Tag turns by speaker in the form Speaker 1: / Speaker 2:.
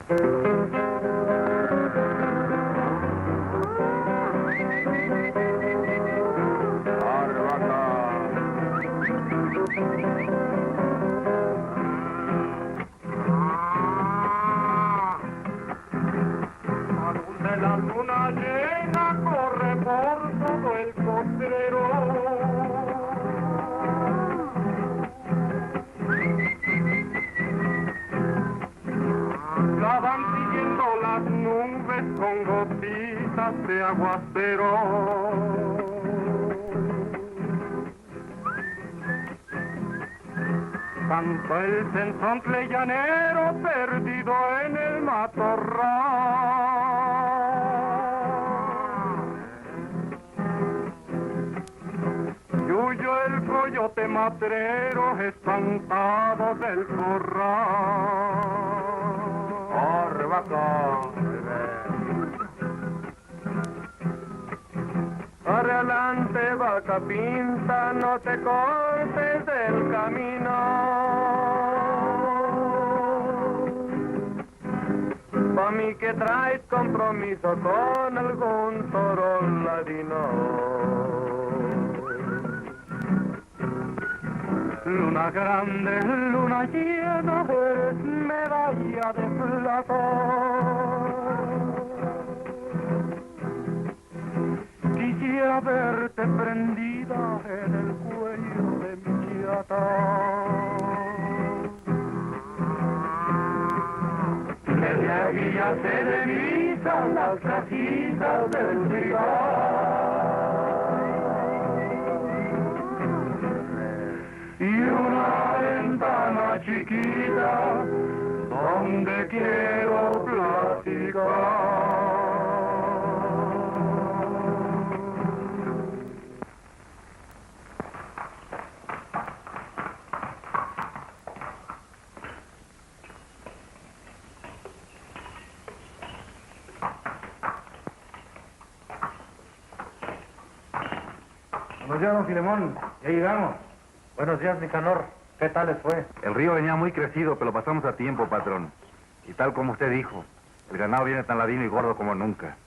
Speaker 1: La luna llena corre por todo el potrero. La van siguiendo las nubes con gotitas de aguacero. Canta el cenzontle llanero perdido en el matorral. Yuyo el coyote matrero espantado del corral.
Speaker 2: ¡Corre, vaca!
Speaker 1: Corre adelante, vaca pinta, no te cortes del camino. Pa' mí que traes compromiso con algún toro ladino. Luna grande, luna llena, eres medalla de plata. Quisiera verte prendida en el cuello de mi chata. Desde aquí ya se divisan las casitas del ciudad. Y una ventana chiquita donde quiero platicar.
Speaker 2: Buenos días, don Filemón. Ya llegamos.
Speaker 3: Buenos días, Nicanor. ¿Qué tal les fue?
Speaker 2: El río venía muy crecido, pero lo pasamos a tiempo, patrón. Y tal como usted dijo, el ganado viene tan ladino y gordo como nunca.